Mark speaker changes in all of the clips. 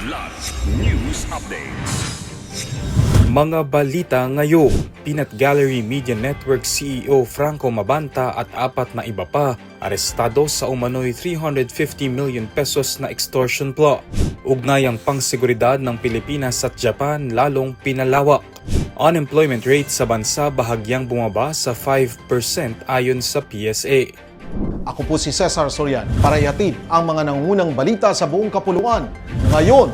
Speaker 1: Kidlat News Updates.
Speaker 2: Mga balita ngayon, Peanut Gallery Media Network CEO Franco Mabanta at apat na iba pa arestado sa umano'y 350 million pesos na extortion plot. Ugnayang pangseguridad ng Pilipinas at Japan lalong pinalawak. Unemployment rate sa bansa bahagyang bumaba sa 5% ayon sa PSA.
Speaker 3: Ako po si Cesar Soriano para ihatid ang mga nangungunang balita sa buong kapuluan. Ngayon,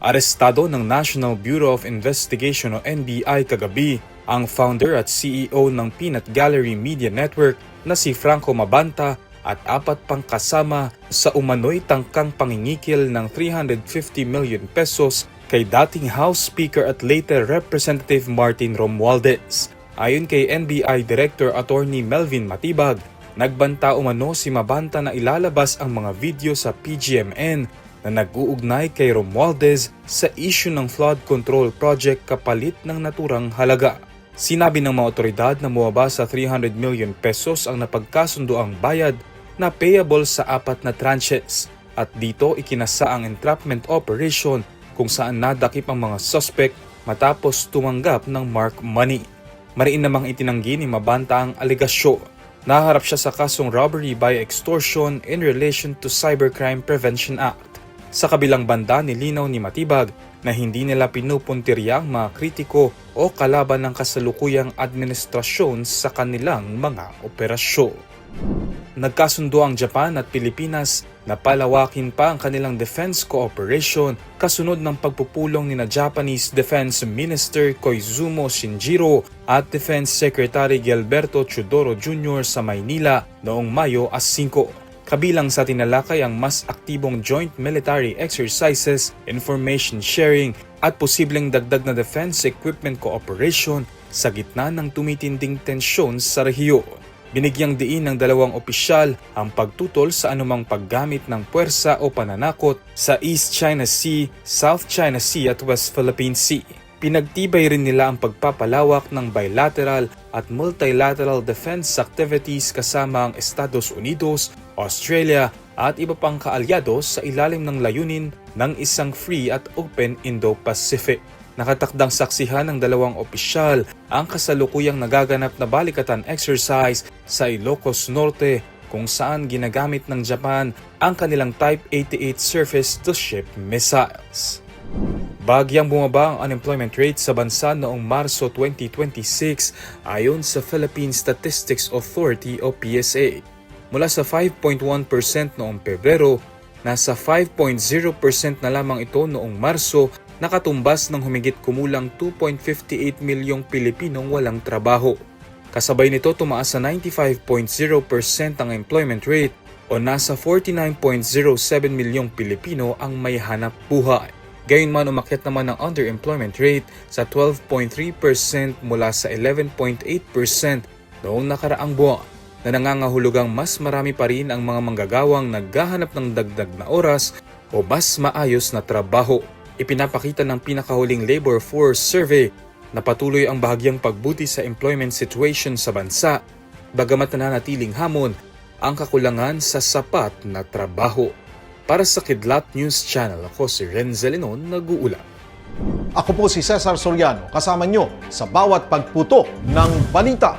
Speaker 2: Arestado ng National Bureau of Investigation o NBI kagabi ang founder at CEO ng Peanut Gallery Media Network na si Franco Mabanta at apat pang kasama sa umano'y tangkang pangingikil ng 350 million pesos kay dating House Speaker at later Representative Martin Romualdez. Ayon kay NBI Director Attorney Melvin Matibag, nagbanta umano si Mabanta na ilalabas ang mga video sa PGMN na nag-uugnay kay Romualdez sa issue ng flood control project kapalit ng naturang halaga. Sinabi ng mga otoridad na bumaba sa 300 million pesos ang napagkasundoang bayad na payable sa apat na tranches at dito ikinasa ang entrapment operation kung saan nadakip ang mga suspect matapos tumanggap ng mark money. Mariin namang itinanggi ni Mabanta ang alegasyon. Naharap siya sa kasong robbery by extortion in relation to Cybercrime Prevention Act. Sa kabilang banda, nilinaw ni Matibag na hindi nila pinupuntirya ang mga kritiko o kalaban ng kasalukuyang administrasyon sa kanilang mga operasyon. Nagkasundo ang Japan at Pilipinas na palawakin pa ang kanilang defense cooperation kasunod ng pagpupulong ni Japanese Defense Minister Koizumo Shinjiro at Defense Secretary Gilberto Chodoro Jr. sa Maynila noong Mayo 5. Kabilang sa tinalakay ang mas aktibong joint military exercises, information sharing at posibleng dagdag na defense equipment cooperation sa gitna ng tumitinding tensyon sa rehiyon. Binigyang diin ng dalawang opisyal ang pagtutol sa anumang paggamit ng puwersa o pananakot sa East China Sea, South China Sea at West Philippine Sea. Pinagtibay rin nila ang pagpapalawak ng bilateral at multilateral defense activities kasama ang Estados Unidos, Australia at iba pang kaalyado sa ilalim ng layunin ng isang free at open Indo-Pacific. Nakatakdang saksihan ng dalawang opisyal ang kasalukuyang nagaganap na balikatan exercise sa Ilocos Norte kung saan ginagamit ng Japan ang kanilang Type 88 surface-to-ship missiles. Bagyang bumaba ang unemployment rate sa bansa noong Marso 2026 ayon sa Philippine Statistics Authority o PSA. Mula sa 5.1% noong Pebrero, nasa 5.0% na lamang ito noong Marso, nakatumbas ng humigit kumulang 2.58 milyong Pilipinong walang trabaho. Kasabay nito tumaas sa 95.0% ang employment rate o nasa 49.07 milyong Pilipino ang may hanap buhay. Gayunman umakyat naman ang underemployment rate sa 12.3% mula sa 11.8% noong nakaraang buwan na nangangahulugang mas marami pa rin ang mga manggagawang naghahanap ng dagdag na oras o mas maayos na trabaho. Ipinapakita ng pinakahuling Labor Force Survey na patuloy ang bahagyang pagbuti sa employment situation sa bansa, bagamat nananatiling hamon ang kakulangan sa sapat na trabaho. Para sa Kidlat News Channel, ako si Renzel Linon, nag-uulat.
Speaker 3: ako po si Cesar Soriano kasama nyo sa bawat pagputo ng balita.